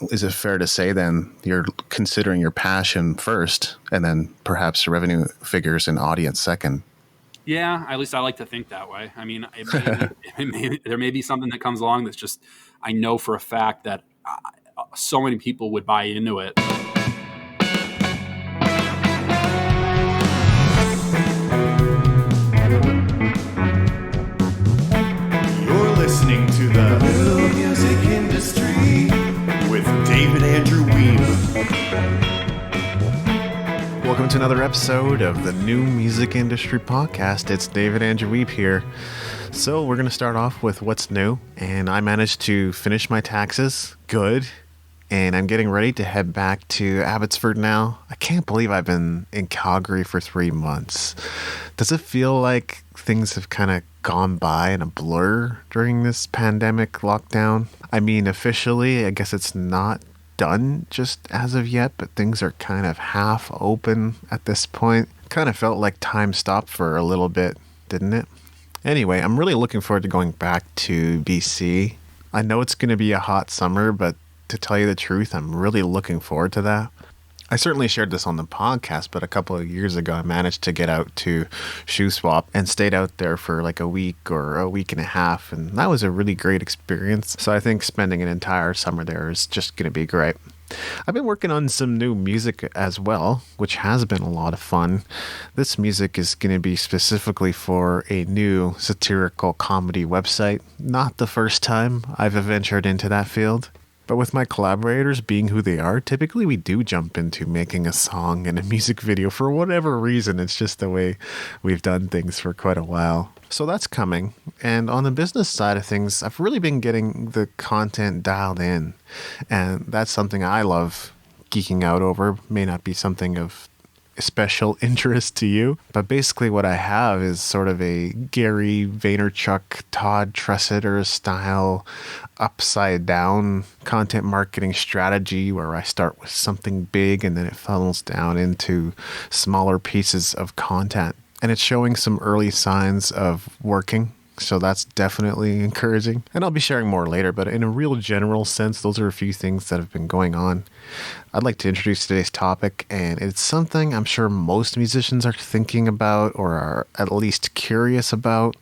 Is it fair to say then you're considering your passion first and then perhaps revenue figures and audience second? Yeah, at least I like to think that way. I mean, there may be something that comes along that's just, I know for a fact that so many people would buy into it. You're listening to the New Music Industry with David Andrew Wiebe. Welcome to another episode of the New Music Industry Podcast. It's David Andrew Wiebe here. So we're going to start off with what's new. And I managed to finish my taxes. Good. And I'm getting ready to head back to Abbotsford now. I can't believe I've been in Calgary for 3 months. Does it feel like things have kind of gone by in a blur during this pandemic lockdown? I mean, officially, I guess it's not done just as of yet, but things are kind of half open at this point. Kind of felt like time stopped for a little bit, didn't it? Anyway, I'm really looking forward to going back to BC. I know it's going to be a hot summer, but to tell you the truth, I'm really looking forward to that. I certainly shared this on the podcast, but a couple of years ago, I managed to get out to Shoe Swap and stayed out there for like a week or a week and a half. And that was a really great experience. So I think spending an entire summer there is just going to be great. I've been working on some new music as well, which has been a lot of fun. This music is going to be specifically for a new satirical comedy website. Not the first time I've ventured into that field. But with my collaborators being who they are, typically we do jump into making a song and a music video for whatever reason. It's just the way we've done things for quite a while. So that's coming. And on the business side of things, I've really been getting the content dialed in. And that's something I love geeking out over. May not be something of special interest to you, but basically what I have is sort of a Gary Vaynerchuk, Todd Tressiter style upside down content marketing strategy where I start with something big and then it funnels down into smaller pieces of content. And it's showing some early signs of working. So that's definitely encouraging. And I'll be sharing more later, but in a real general sense, those are a few things that have been going on. I'd like to introduce today's topic, and it's something I'm sure most musicians are thinking about or are at least curious about.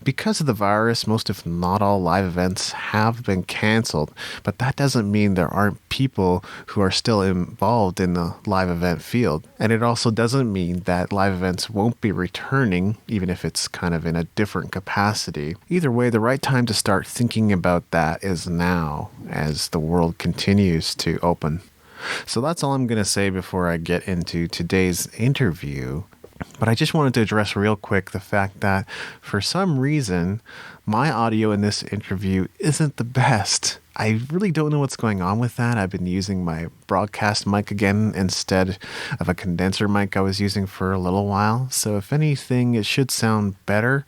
Because of the virus, most if not all live events have been canceled, but that doesn't mean there aren't people who are still involved in the live event field. And it also doesn't mean that live events won't be returning, even if it's kind of in a different capacity. Either way, the right time to start thinking about that is now, as the world continues to open. So that's all I'm going to say before I get into today's interview. But I just wanted to address real quick the fact that for some reason, my audio in this interview isn't the best. I really don't know what's going on with that. I've been using my broadcast mic again instead of a condenser mic I was using for a little while. So if anything, it should sound better.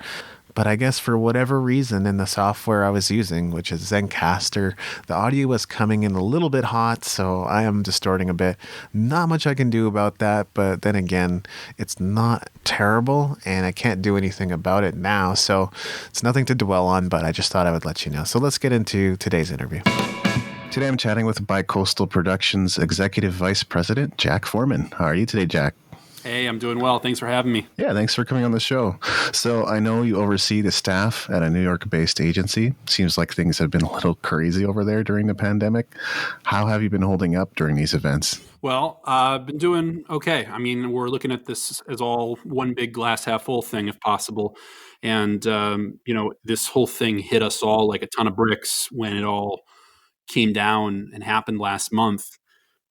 But I guess for whatever reason in the software I was using, which is Zencaster, the audio was coming in a little bit hot, so I am distorting a bit. Not much I can do about that, but then again, it's not terrible, and I can't do anything about it now, so it's nothing to dwell on, but I just thought I would let you know. So let's get into today's interview. Today I'm chatting with BiCoastal Productions Executive Vice President, Jack Forman. How are you today, Jack? Hey, I'm doing well. Thanks for having me. Yeah, thanks for coming on the show. So I know you oversee the staff at a New York-based agency. Seems like things have been a little crazy over there during the pandemic. How have you been holding up during these events? Well, I've been doing okay. I mean, we're looking at this as all one big glass half full thing, if possible. And, this whole thing hit us all like a ton of bricks when it all came down and happened last month.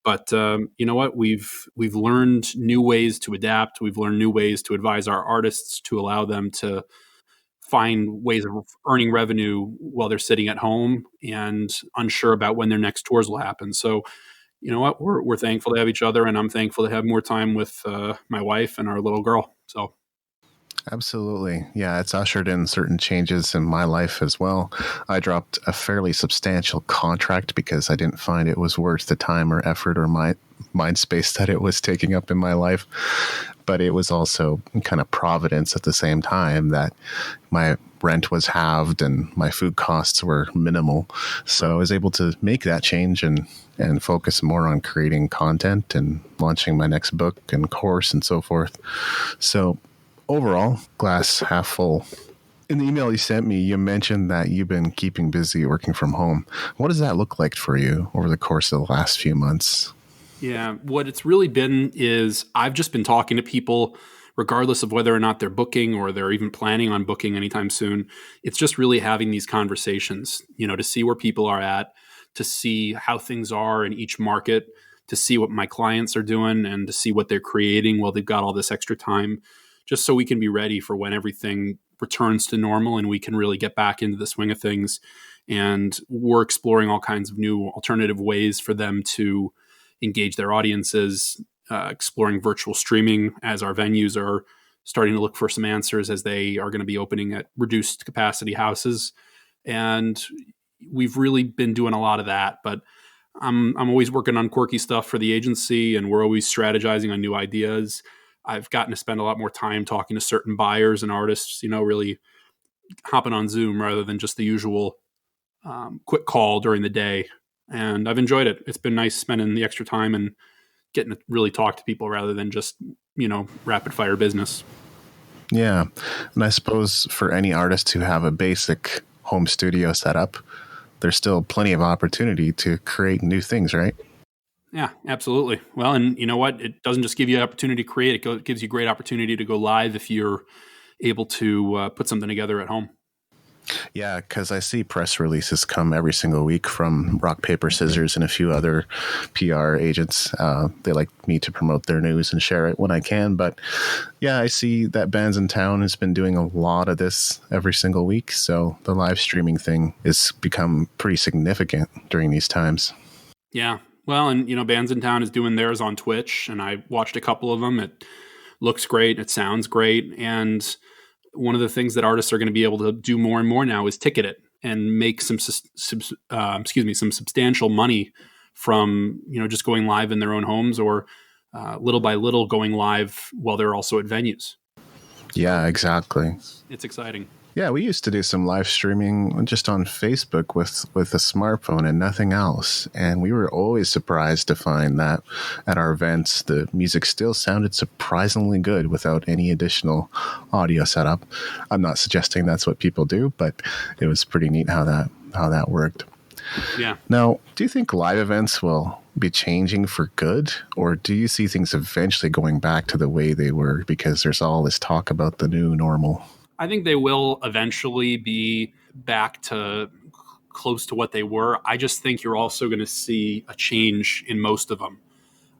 But you know what? We've learned new ways to adapt. We've learned new ways to advise our artists to allow them to find ways of earning revenue while they're sitting at home and unsure about when their next tours will happen. So, you know what? We're thankful to have each other, and I'm thankful to have more time with my wife and our little girl. So. Absolutely. Yeah, it's ushered in certain changes in my life as well. I dropped a fairly substantial contract because I didn't find it was worth the time or effort or my mind space that it was taking up in my life. But it was also kind of providence at the same time that my rent was halved and my food costs were minimal. So I was able to make that change and focus more on creating content and launching my next book and course and so forth. So overall, glass half full. In the email you sent me, you mentioned that you've been keeping busy working from home. What does that look like for you over the course of the last few months? Yeah, what it's really been is I've just been talking to people, regardless of whether or not they're booking or they're even planning on booking anytime soon. It's just really having these conversations, to see where people are at, to see how things are in each market, to see what my clients are doing and to see what they're creating while they've got all this extra time, just so we can be ready for when everything returns to normal and we can really get back into the swing of things. And we're exploring all kinds of new alternative ways for them to engage their audiences, exploring virtual streaming as our venues are starting to look for some answers, as they are going to be opening at reduced capacity houses. And we've really been doing a lot of that, but I'm always working on quirky stuff for the agency, and we're always strategizing on new ideas. I've gotten to spend a lot more time talking to certain buyers and artists, really hopping on Zoom rather than just the usual quick call during the day. And I've enjoyed it. It's been nice spending the extra time and getting to really talk to people rather than just, rapid fire business. Yeah. And I suppose for any artist who have a basic home studio set up, there's still plenty of opportunity to create new things, right? Yeah, absolutely. Well, and you know what? It doesn't just give you an opportunity to create. It gives you great opportunity to go live if you're able to put something together at home. Yeah, because I see press releases come every single week from Rock, Paper, Scissors and a few other PR agents. They like me to promote their news and share it when I can. But yeah, I see that Bands in Town has been doing a lot of this every single week. So the live streaming thing has become pretty significant during these times. Yeah. Well, and, Bands in Town is doing theirs on Twitch, and I watched a couple of them. It looks great. It sounds great. And one of the things that artists are going to be able to do more and more now is ticket it and make some substantial money from, just going live in their own homes or little by little going live while they're also at venues. Yeah, exactly. It's exciting. Yeah, we used to do some live streaming just on Facebook with a smartphone and nothing else. And we were always surprised to find that at our events, the music still sounded surprisingly good without any additional audio setup. I'm not suggesting that's what people do, but it was pretty neat how that worked. Yeah. Now, do you think live events will be changing for good, or do you see things eventually going back to the way they were because there's all this talk about the new normal? I think they will eventually be back to close to what they were. I just think you're also going to see a change in most of them.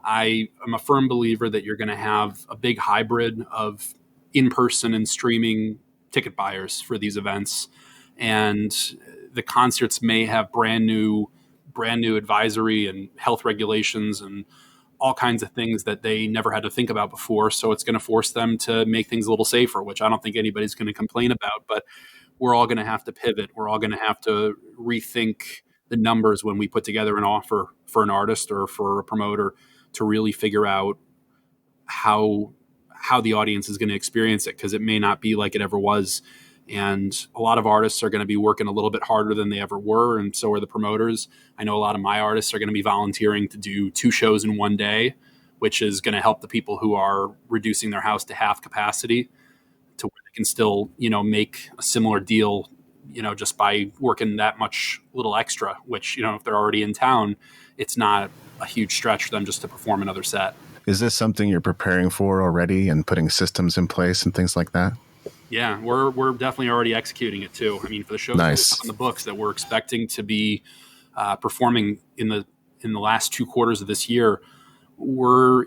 I am a firm believer that you're going to have a big hybrid of in-person and streaming ticket buyers for these events. And the concerts may have brand new advisory and health regulations and all kinds of things that they never had to think about before. So it's going to force them to make things a little safer, which I don't think anybody's going to complain about, but we're all going to have to pivot. We're all going to have to rethink the numbers when we put together an offer for an artist or for a promoter to really figure out how the audience is going to experience it, because it may not be like it ever was. And a lot of artists are going to be working a little bit harder than they ever were, and so are the promoters. I know a lot of my artists are going to be volunteering to do 2 shows in one day, which is going to help the people who are reducing their house to half capacity to where they can still, make a similar deal, just by working that much little extra, which, if they're already in town, it's not a huge stretch for them just to perform another set. Is this something you're preparing for already and putting systems in place and things like that? Yeah, we're definitely already executing it too. I mean, for the shows Nice. on the books that we're expecting to be performing in the last 2 quarters of this year, we're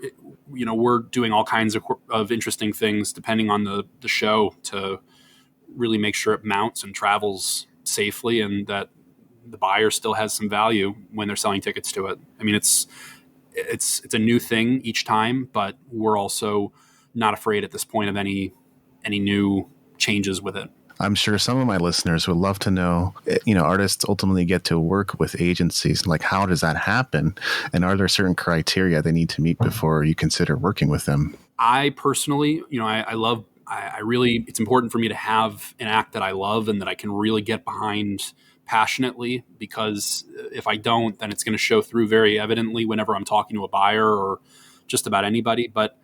doing all kinds of interesting things depending on the show to really make sure it mounts and travels safely, and that the buyer still has some value when they're selling tickets to it. I mean, it's a new thing each time, but we're also not afraid at this point of any new changes with it. I'm sure some of my listeners would love to know, artists ultimately get to work with agencies. Like, how does that happen? And are there certain criteria they need to meet before you consider working with them? I personally, I love it's important for me to have an act that I love and that I can really get behind passionately, because if I don't, then it's going to show through very evidently whenever I'm talking to a buyer or just about anybody. But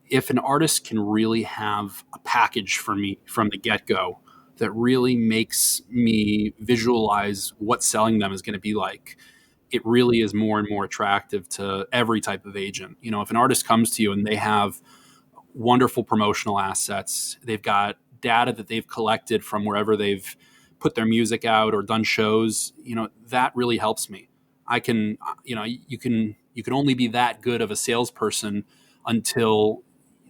if an artist can really have a package for me from the get-go that really makes me visualize what selling them is going to be like, it really is more and more attractive to every type of agent. If an artist comes to you and they have wonderful promotional assets, they've got data that they've collected from wherever they've put their music out or done shows, that really helps me. I can, you can only be that good of a salesperson until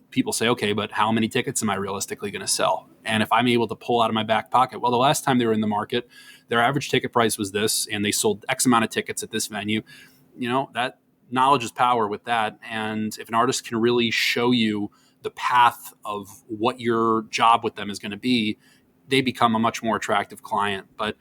people say, okay, but how many tickets am I realistically going to sell? And if I'm able to pull out of my back pocket, well, the last time they were in the market, their average ticket price was this, and they sold X amount of tickets at this venue. That knowledge is power with that. And if an artist can really show you the path of what your job with them is going to be, they become a much more attractive client. But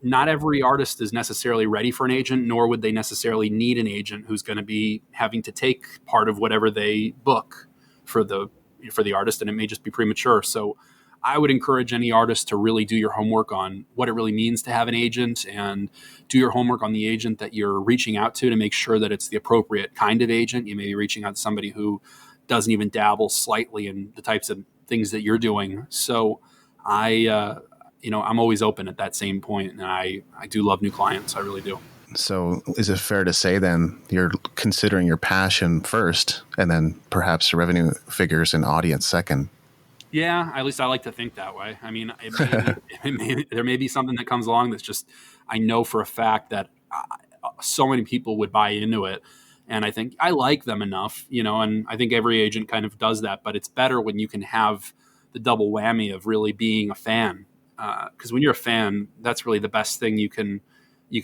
not every artist is necessarily ready for an agent, nor would they necessarily need an agent who's going to be having to take part of whatever they book for the artist, and it may just be premature. So I would encourage any artist to really do your homework on what it really means to have an agent, and do your homework on the agent that you're reaching out to make sure that it's the appropriate kind of agent. You may be reaching out to somebody who doesn't even dabble slightly in the types of things that you're doing. So I'm always open at that same point, and I do love new clients. I really do. So is it fair to say then you're considering your passion first and then perhaps revenue figures and audience second? Yeah, at least I like to think that way. I mean, there may be something that comes along that's just, I know for a fact that so many people would buy into it. And I think I like them enough, and I think every agent kind of does that, but it's better when you can have the double whammy of really being a fan. Because when you're a fan, that's really the best thing you can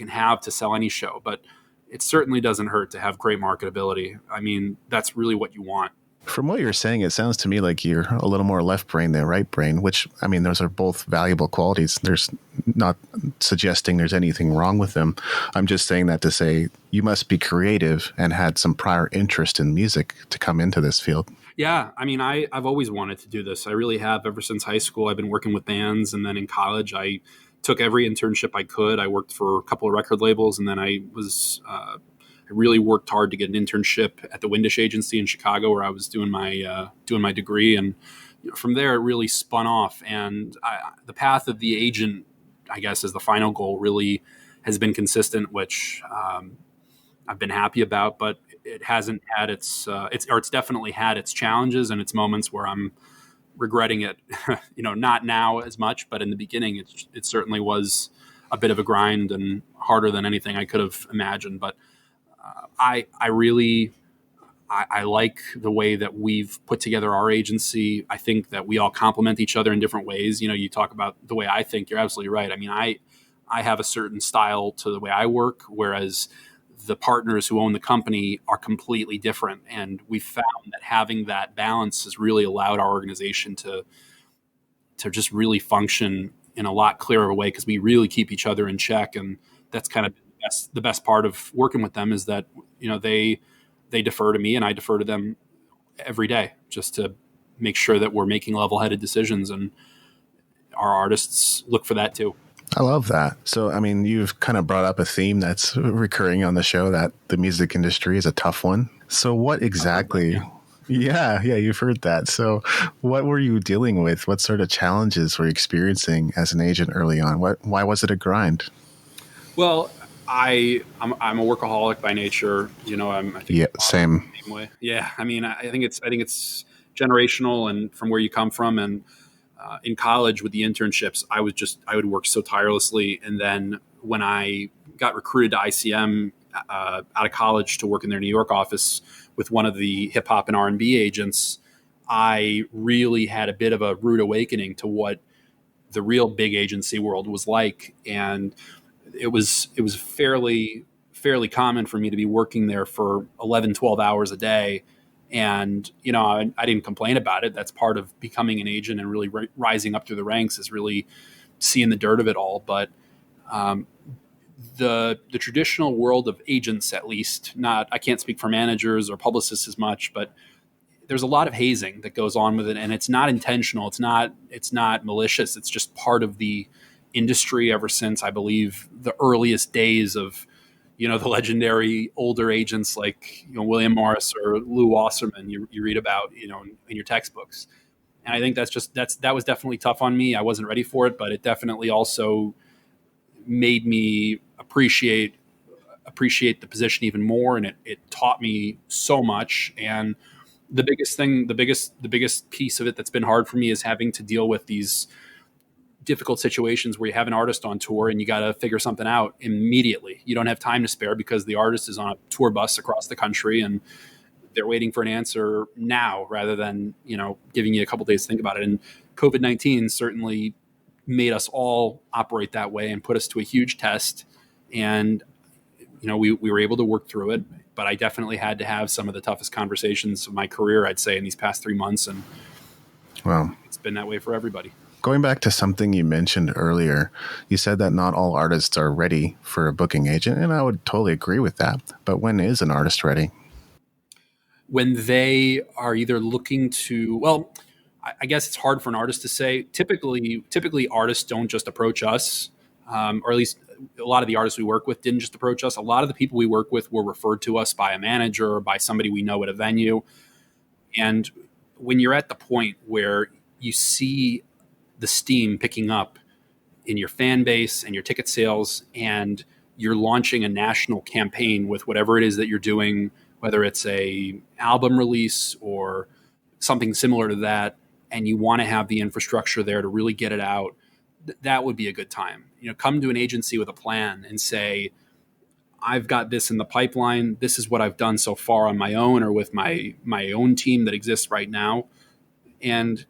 have to sell any show. But it certainly doesn't hurt to have great marketability. I mean, that's really what you want. From what you're saying, it sounds to me like you're a little more left brain than right brain, which, I mean, those are both valuable qualities. There's not suggesting there's anything wrong with them. I'm just saying that to say you must be creative and had some prior interest in music to come into this field. Yeah, I mean, I've always wanted to do this. I really have. Ever since high school, I've been working with bands. And then in college, I took every internship I could. I worked for a couple of record labels. And then I really worked hard to get an internship at the Windish agency in Chicago, where I was doing my degree. And from there, it really spun off. And the path of the agent, I guess, as the final goal really has been consistent, which I've been happy about. But it hasn't had it's definitely had its challenges and its moments where I'm regretting it. Not now as much, but in the beginning, it certainly was a bit of a grind and harder than anything I could have imagined. But I like the way that we've put together our agency. I think that we all complement each other in different ways. You talk about the way I think. You're absolutely right. I mean, I have a certain style to the way I work, whereas the partners who own the company are completely different. And we found that having that balance has really allowed our organization to just really function in a lot clearer way, because we really keep each other in check. And that's kind of the best part of working with them, is that, they defer to me and I defer to them every day, just to make sure that we're making level-headed decisions. And our artists look for that too. I love that. So, I mean, you've kind of brought up a theme that's recurring on the show, that the music industry is a tough one. So what exactly? Yeah, you've heard that. So what were you dealing with? What sort of challenges were you experiencing as an agent early on? Why was it a grind? Well, I'm a workaholic by nature. I think same way. Yeah. I mean, I think it's generational and from where you come from. And in college with the internships, I would work so tirelessly. And then when I got recruited to ICM out of college to work in their New York office with one of the hip hop and R&B agents, I really had a bit of a rude awakening to what the real big agency world was like. And it was fairly common for me to be working there for 11, 12 hours a day. And, I didn't complain about it. That's part of becoming an agent and really rising up through the ranks, is really seeing the dirt of it all. But the traditional world of agents, at least, I can't speak for managers or publicists as much, but there's a lot of hazing that goes on with it, and it's not intentional. It's not malicious. It's just part of the industry ever since, I believe, the earliest days of, the legendary older agents like, William Morris or Lou Wasserman you read about, in your textbooks. And I think that was definitely tough on me. I wasn't ready for it, but it definitely also made me appreciate the position even more. And it taught me so much. And the biggest piece of it that's been hard for me is having to deal with these difficult situations where you have an artist on tour and you got to figure something out immediately. You don't have time to spare because the artist is on a tour bus across the country and they're waiting for an answer now rather than, giving you a couple days to think about it. And COVID-19 certainly made us all operate that way and put us to a huge test. And, we were able to work through it, but I definitely had to have some of the toughest conversations of my career, I'd say, in these past 3 months. And it's been that way for everybody. Going back to something you mentioned earlier, you said that not all artists are ready for a booking agent, and I would totally agree with that. But when is an artist ready? When they are either looking to, well, I guess it's hard for an artist to say. Typically artists don't just approach us, or at least a lot of the artists we work with didn't just approach us. A lot of the people we work with were referred to us by a manager or by somebody we know at a venue. And when you're at the point where you see the steam picking up in your fan base and your ticket sales, and you're launching a national campaign with whatever it is that you're doing, whether it's a album release or something similar to that, and you want to have the infrastructure there to really get it out, that would be a good time. Come to an agency with a plan and say, I've got this in the pipeline. This is what I've done so far on my own or with my own team that exists right now. And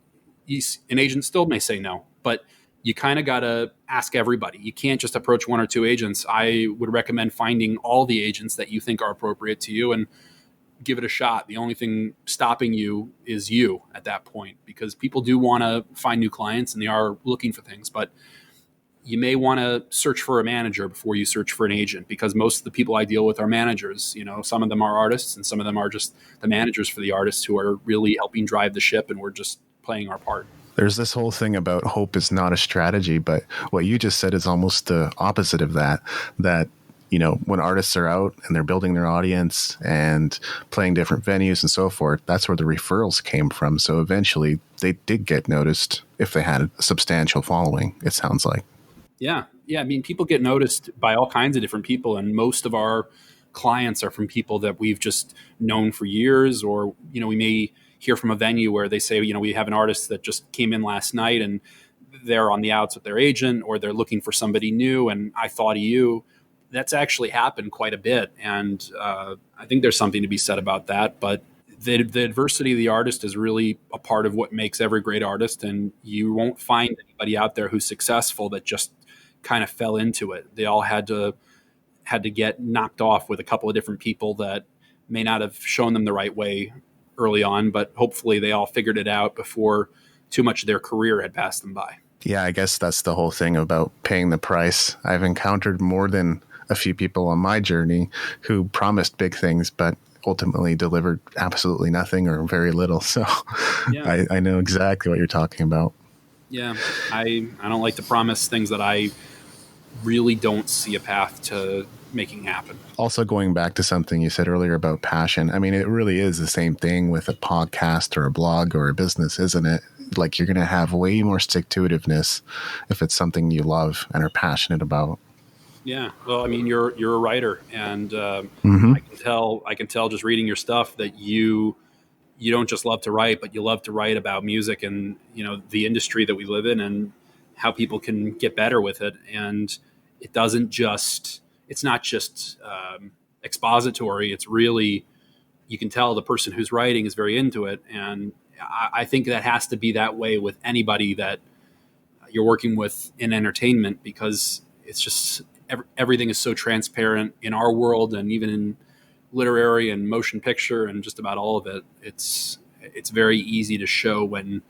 an agent still may say no, but you kind of got to ask everybody. You can't just approach one or two agents. I would recommend finding all the agents that you think are appropriate to you and give it a shot. The only thing stopping you is you at that point, because people do want to find new clients and they are looking for things, but you may want to search for a manager before you search for an agent, because most of the people I deal with are managers. Some of them are artists and some of them are just the managers for the artists who are really helping drive the ship, and we're just playing our part. There's this whole thing about hope is not a strategy, but what you just said is almost the opposite of that, when artists are out and they're building their audience and playing different venues and so forth, that's where the referrals came from. So eventually they did get noticed if they had a substantial following, it sounds like. Yeah. I mean, people get noticed by all kinds of different people, and most of our clients are from people that we've just known for years, or, we may hear from a venue where they say, we have an artist that just came in last night and they're on the outs with their agent, or they're looking for somebody new and I thought of you. That's actually happened quite a bit. And I think there's something to be said about that. But the adversity of the artist is really a part of what makes every great artist. And you won't find anybody out there who's successful that just kind of fell into it. They all had to get knocked off with a couple of different people that may not have shown them the right way early on, but hopefully they all figured it out before too much of their career had passed them by. Yeah, I guess that's the whole thing about paying the price. I've encountered more than a few people on my journey who promised big things, but ultimately delivered absolutely nothing or very little. So yeah. I know exactly what you're talking about. Yeah, I don't like to promise things that I really don't see a path to making happen. Also, going back to something you said earlier about passion, I mean, it really is the same thing with a podcast or a blog or a business, isn't it? Like, you're going to have way more stick-to-itiveness if it's something you love and are passionate about. Yeah, well, I mean, you're a writer, and I can tell just reading your stuff that you don't just love to write, but you love to write about music and the industry that we live in and how people can get better with it. And it's not just expository. It's really, you can tell the person who's writing is very into it, and I think that has to be that way with anybody that you're working with in entertainment, because it's just everything is so transparent in our world, and even in literary and motion picture and just about all of it. It's very easy to show when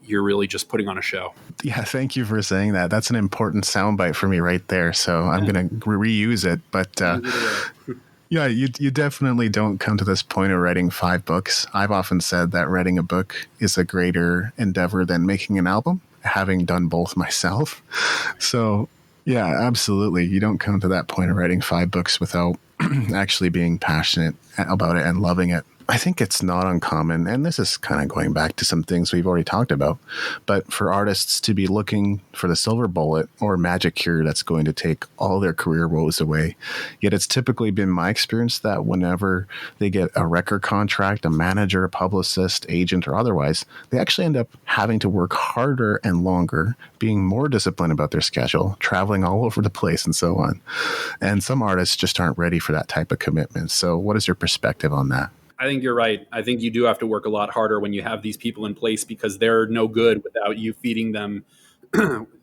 you're really just putting on a show. Yeah, thank you for saying that. That's an important soundbite for me right there. So I'm going to reuse it. But Yeah, you definitely don't come to this point of writing 5 books. I've often said that writing a book is a greater endeavor than making an album, having done both myself. So, yeah, absolutely. You don't come to that point of writing 5 books without actually being passionate about it and loving it. I think it's not uncommon, and this is kind of going back to some things we've already talked about, but for artists to be looking for the silver bullet or magic cure that's going to take all their career woes away. Yet it's typically been my experience that whenever they get a record contract, a manager, a publicist, agent, or otherwise, they actually end up having to work harder and longer, being more disciplined about their schedule, traveling all over the place, and so on. And some artists just aren't ready for that type of commitment. So, what is your perspective on that? I think you're right. I think you do have to work a lot harder when you have these people in place because they're no good without you feeding them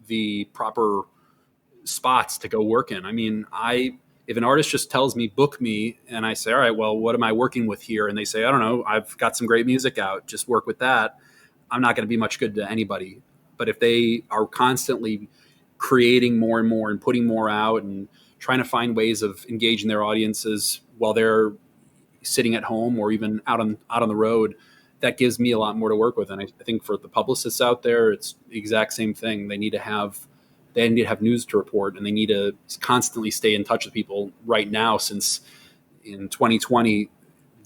the proper spots to go work in. I mean, if an artist just tells me book me and I say, all right, well, what am I working with here? And they say, I don't know, I've got some great music out, just work with that. I'm not going to be much good to anybody. But if they are constantly creating more and more and putting more out and trying to find ways of engaging their audiences while they're sitting at home or even out on the road, that gives me a lot more to work with. And I think for the publicists out there, it's the exact same thing. They need to have news to report, and they need to constantly stay in touch with people right now, since in 2020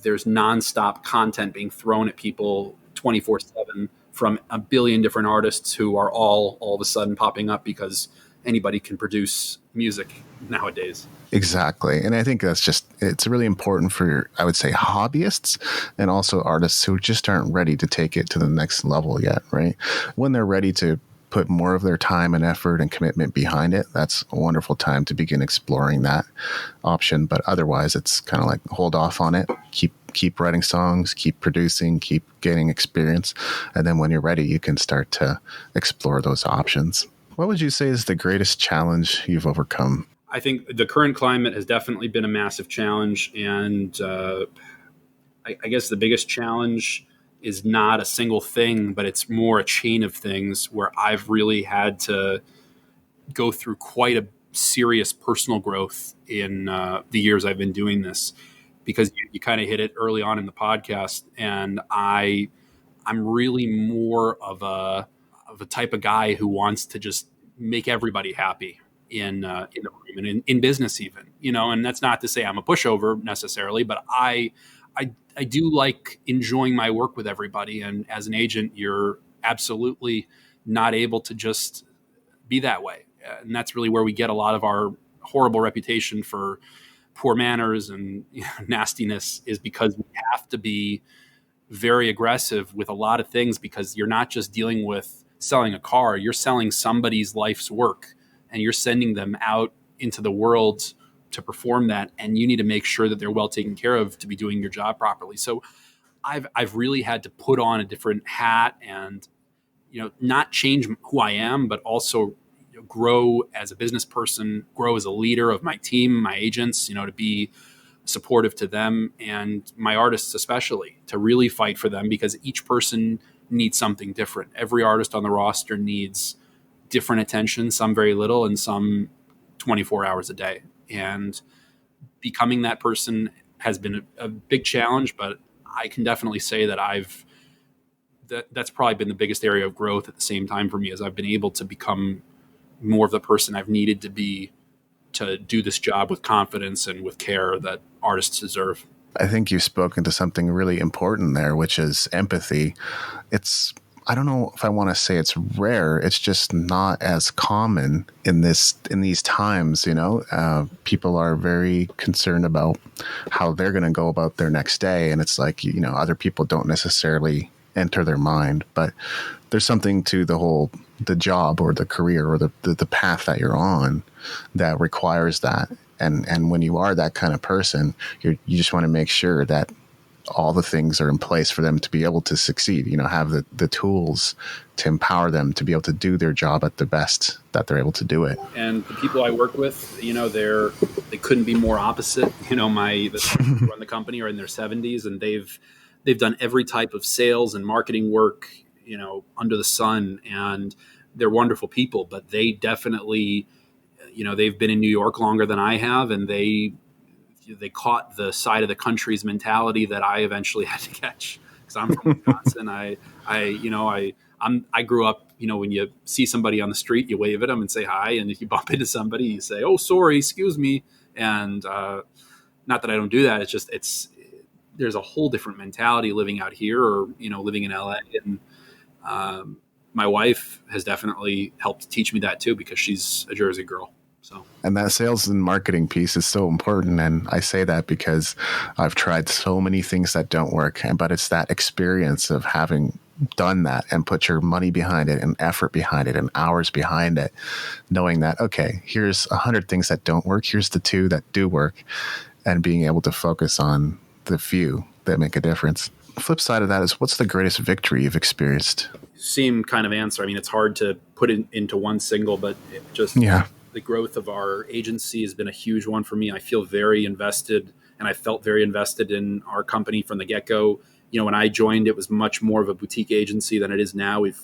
there's nonstop content being thrown at people 24/7 from a billion different artists who are all of a sudden popping up because anybody can produce music nowadays. Exactly. And I think it's really important for, I would say, hobbyists and also artists who just aren't ready to take it to the next level yet, right? When they're ready to put more of their time and effort and commitment behind it, that's a wonderful time to begin exploring that option. But otherwise, it's kind of like hold off on it, keep writing songs, keep producing, keep gaining experience. And then when you're ready, you can start to explore those options. What would you say is the greatest challenge you've overcome? I think the current climate has definitely been a massive challenge. And I guess the biggest challenge is not a single thing, but it's more a chain of things where I've really had to go through quite a serious personal growth in the years I've been doing this. Because you kind of hit it early on in the podcast, and I'm really more of a type of guy who wants to just make everybody happy in the room and in business even, and that's not to say I'm a pushover necessarily, but I do like enjoying my work with everybody. And as an agent, you're absolutely not able to just be that way. And that's really where we get a lot of our horrible reputation for poor manners and nastiness, is because we have to be very aggressive with a lot of things, because you're not just dealing with selling a car, you're selling somebody's life's work, and you're sending them out into the world to perform that. And you need to make sure that they're well taken care of to be doing your job properly. So I've really had to put on a different hat and, not change who I am, but also grow as a business person, grow as a leader of my team, my agents, to be supportive to them and my artists, especially to really fight for them, because each person needs something different. Every artist on the roster needs different attention, some very little and some 24 hours a day. And becoming that person has been a big challenge, but I can definitely say that that's probably been the biggest area of growth at the same time for me, as I've been able to become more of the person I've needed to be to do this job with confidence and with care that artists deserve. I think you've spoken to something really important there, which is empathy. I don't know if I want to say it's rare. It's just not as common in these times. People are very concerned about how they're going to go about their next day, and it's like other people don't necessarily enter their mind, but there's something to the job or the career or the path that you're on that requires that. And when you are that kind of person, you just want to make sure that all the things are in place for them to be able to succeed, have the tools to empower them to be able to do their job at the best that they're able to do it. And the people I work with, they couldn't be more opposite. The people who run the company are in their 70s, and they've done every type of sales and marketing work, under the sun, and they're wonderful people, but they definitely, they've been in New York longer than I have, and they they caught the side of the country's mentality that I eventually had to catch, because I'm from Wisconsin. I grew up, when you see somebody on the street, you wave at them and say hi. And if you bump into somebody, you say, "Oh, sorry, excuse me." And not that I don't do that. It's just, there's a whole different mentality living out here, or, living in LA. And my wife has definitely helped teach me that too, because she's a Jersey girl. So. And that sales and marketing piece is so important. And I say that because I've tried so many things that don't work. But it's that experience of having done that and put your money behind it and effort behind it and hours behind it, knowing that, okay, here's 100 things that don't work. Here's the 2 that do work, and being able to focus on the few that make a difference. The flip side of that is, what's the greatest victory you've experienced? Same kind of answer. I mean, it's hard to put it into one single, but the growth of our agency has been a huge one for me. I feel very invested, and I felt very invested in our company from the get-go. When I joined, it was much more of a boutique agency than it is now. We've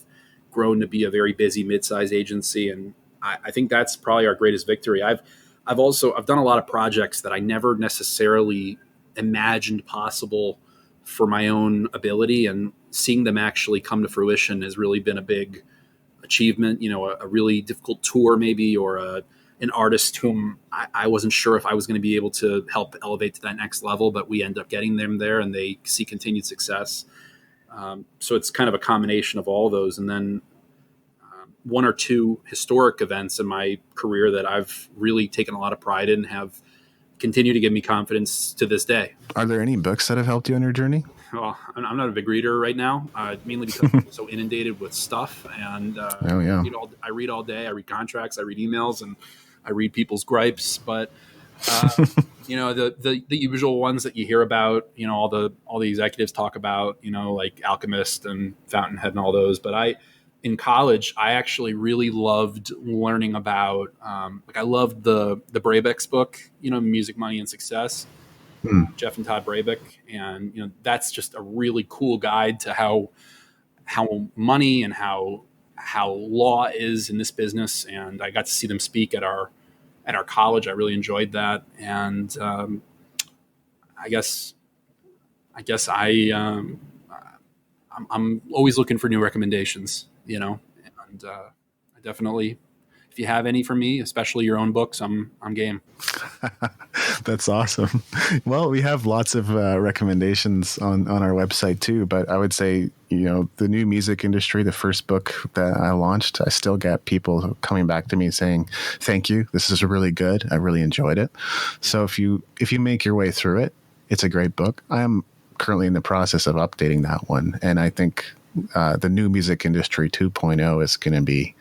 grown to be a very busy mid-sized agency, and I think that's probably our greatest victory. I've done a lot of projects that I never necessarily imagined possible for my own ability, and seeing them actually come to fruition has really been a big achievement. A really difficult tour maybe, or an artist whom I wasn't sure if I was going to be able to help elevate to that next level, but we end up getting them there, and they see continued success. So it's kind of a combination of all those. And then 1 or 2 historic events in my career that I've really taken a lot of pride in have continued to give me confidence to this day. Are there any books that have helped you on your journey? Well, I'm not a big reader right now, mainly because I'm so inundated with stuff. And I read all day. I read contracts, I read emails, and I read people's gripes. But the usual ones that you hear about, all the executives talk about, like Alchemist and Fountainhead and all those. But in college, I actually really loved learning about, I loved the Brabeck's book, Music, Money, and Success. Jeff and Todd Brabeck, and that's just a really cool guide to how money and how law is in this business. And I got to see them speak at our college. I really enjoyed that, and I'm always looking for new recommendations, and I definitely, if you have any for me, especially your own books, I'm game. That's awesome. Well, we have lots of recommendations on our website too, but I would say, the new music industry, the first book that I launched, I still get people coming back to me saying, "Thank you. This is really good. I really enjoyed it." So if you make your way through it, it's a great book. I am currently in the process of updating that one, and I think the new music industry 2.0 is going to be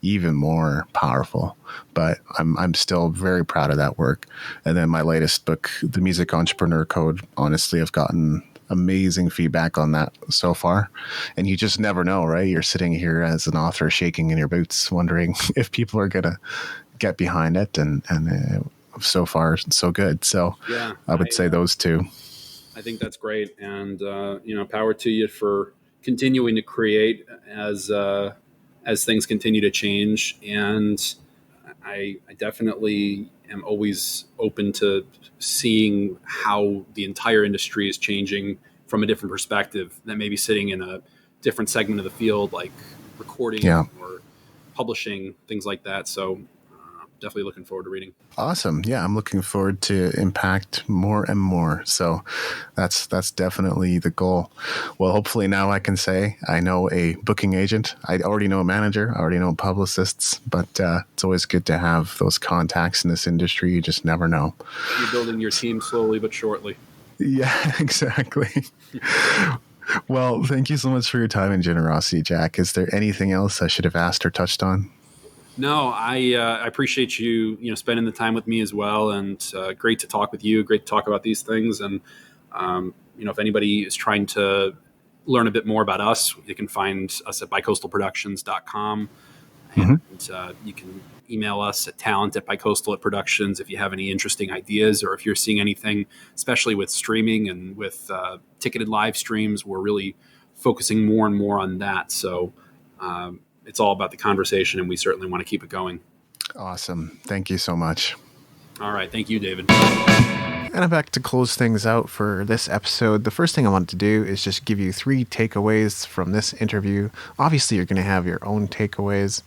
even more powerful, but I'm still very proud of that work. And then my latest book, The Music Entrepreneur Code, honestly, I've gotten amazing feedback on that so far. And you just never know, right? You're sitting here as an author shaking in your boots, wondering if people are going to get behind it. And so far, so good. So yeah, I would say those 2. I think that's great. And, power to you for continuing to create as things continue to change. And I definitely am always open to seeing how the entire industry is changing from a different perspective than maybe sitting in a different segment of the field, like recording or publishing, things like that. So definitely looking forward to reading. Awesome. Yeah, I'm looking forward to impact more and more. So that's definitely the goal. Well, hopefully now I can say I know a booking agent. I already know a manager. I already know publicists, but it's always good to have those contacts in this industry. You just never know. You're building your team slowly but surely. Yeah, exactly. Well, thank you so much for your time and generosity, Jack. Is there anything else I should have asked or touched on? No, I appreciate you, spending the time with me as well, and great to talk with you. Great to talk about these things, and if anybody is trying to learn a bit more about us, you can find us at BiCoastalProductions.com, and you can email us at talent@BiCoastal@Productions if you have any interesting ideas, or if you're seeing anything, especially with streaming and with ticketed live streams. We're really focusing more and more on that. So. It's all about the conversation, and we certainly want to keep it going. Awesome. Thank you so much. All right. Thank you, David. And I'm back to close things out for this episode. The first thing I wanted to do is just give you 3 takeaways from this interview. Obviously, you're going to have your own takeaways,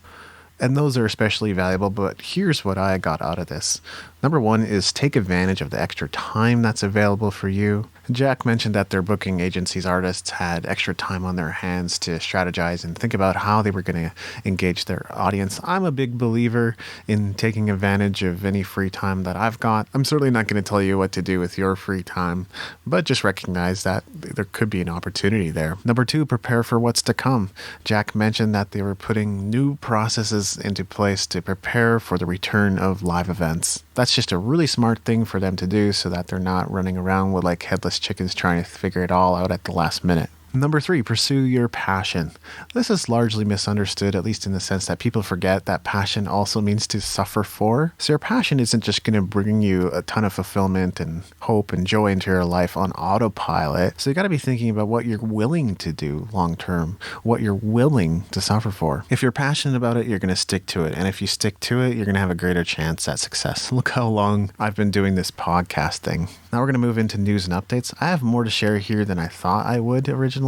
and those are especially valuable, but here's what I got out of this. Number 1 is take advantage of the extra time that's available for you. Jack mentioned that their booking agency's artists had extra time on their hands to strategize and think about how they were going to engage their audience. I'm a big believer in taking advantage of any free time that I've got. I'm certainly not going to tell you what to do with your free time, but just recognize that there could be an opportunity there. Number 2, prepare for what's to come. Jack mentioned that they were putting new processes into place to prepare for the return of live events. That's just a really smart thing for them to do so that they're not running around with like headless chickens trying to figure it all out at the last minute. Number 3, pursue your passion. This is largely misunderstood, at least in the sense that people forget that passion also means to suffer for. So your passion isn't just going to bring you a ton of fulfillment and hope and joy into your life on autopilot. So you got to be thinking about what you're willing to do long term, what you're willing to suffer for. If you're passionate about it, you're going to stick to it. And if you stick to it, you're going to have a greater chance at success. Look how long I've been doing this podcast thing. Now we're going to move into news and updates. I have more to share here than I thought I would originally.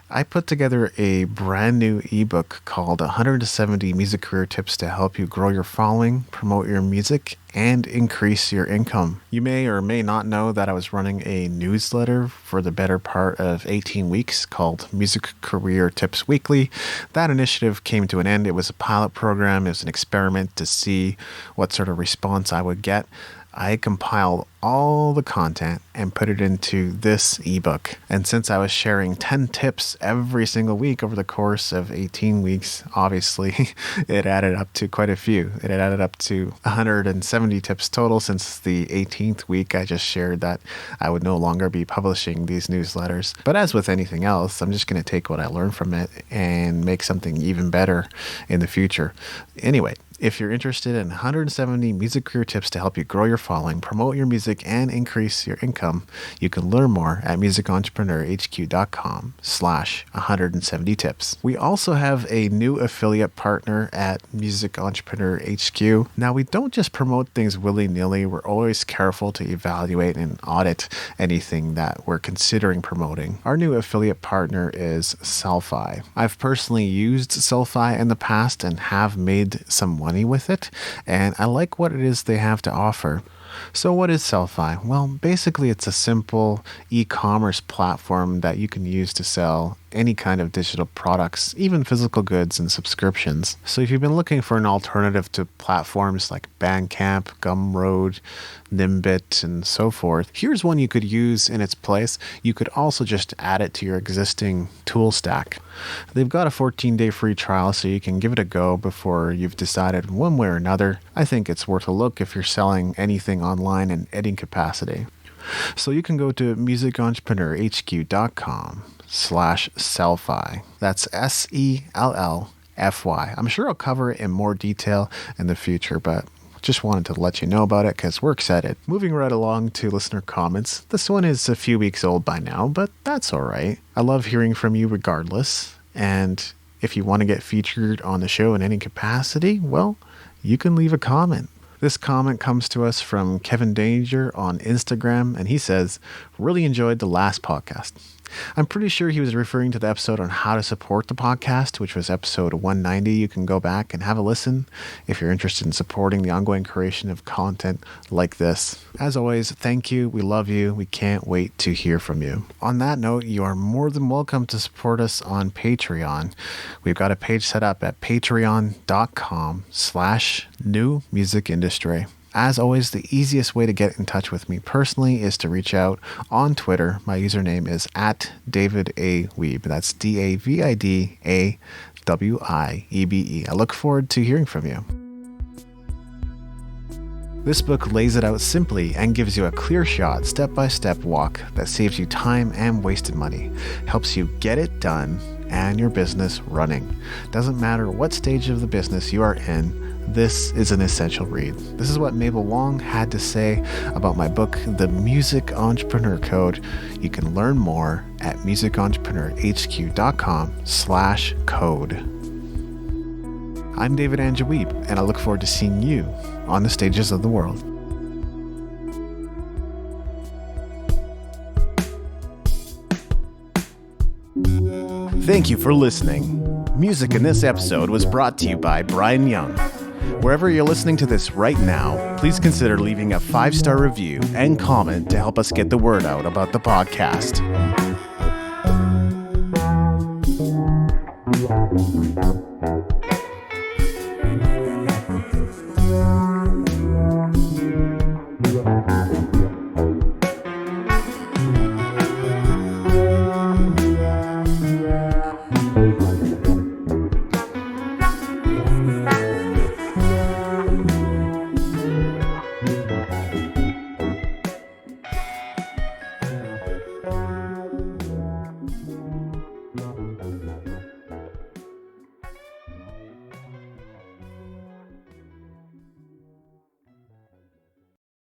I put together a brand new ebook called 170 Music Career Tips to help you grow your following, promote your music, and increase your income. You may or may not know that I was running a newsletter for the better part of 18 weeks called Music Career Tips Weekly. That initiative came to an end. It was a pilot program. It was an experiment to see what sort of response I would get. I compiled all the content and put it into this ebook. And since I was sharing 10 tips every single week over the course of 18 weeks, obviously it added up to quite a few. It had added up to 170 tips total since the 18th week. I just shared that I would no longer be publishing these newsletters. But as with anything else, I'm just going to take what I learned from it and make something even better in the future. Anyway, if you're interested in 170 music career tips to help you grow your following, promote your music, and increase your income, you can learn more at musicentrepreneur.hq.com/170 tips. We also have a new affiliate partner at Music Entrepreneur HQ. Now, we don't just promote things willy-nilly. We're always careful to evaluate and audit anything that we're considering promoting. Our new affiliate partner is Selfie. I've personally used Selfie in the past and have made some money with it, and I like what it is they have to offer. So what is Selfie? Well, basically it's a simple e-commerce platform that you can use to sell any kind of digital products, even physical goods and subscriptions. So if you've been looking for an alternative to platforms like Bandcamp, Gumroad, Nimbit, and so forth, here's one you could use in its place. You could also just add it to your existing tool stack. They've got a 14-day free trial, so you can give it a go before you've decided one way or another. I think it's worth a look if you're selling anything online in any capacity. So you can go to musicentrepreneurhq.com/Selfie. That's SELLFY. I'm sure I'll cover it in more detail in the future, but just wanted to let you know about it because we're excited. Moving right along to listener comments. This one is a few weeks old by now, but that's all right. I love hearing from you regardless. And if you want to get featured on the show in any capacity, well, you can leave a comment. This comment comes to us from Kevin Danger on Instagram, and he says, really enjoyed the last podcast. I'm pretty sure he was referring to the episode on how to support the podcast, which was episode 190. You can go back and have a listen if you're interested in supporting the ongoing creation of content like this. As always, thank you. We love you. We can't wait to hear from you. On that note, you are more than welcome to support us on Patreon. We've got a page set up at patreon.com/newmusicindustry. As always, the easiest way to get in touch with me personally is to reach out on Twitter. My username is @DavidAWiebe. That's DavidAWiebe. I look forward to hearing from you. This book lays it out simply and gives you a clear shot, step-by-step walk that saves you time and wasted money, helps you get it done and your business running. Doesn't matter what stage of the business you are in, this is an essential read. This is what Mabel Wong had to say about my book, The Music Entrepreneur Code. You can learn more at musicentrepreneurhq.com/code. I'm David Andrew Wiebe, and I look forward to seeing you on the stages of the world. Thank you for listening. Music in this episode was brought to you by Brian Young. Wherever you're listening to this right now, please consider leaving a 5-star review and comment to help us get the word out about the podcast.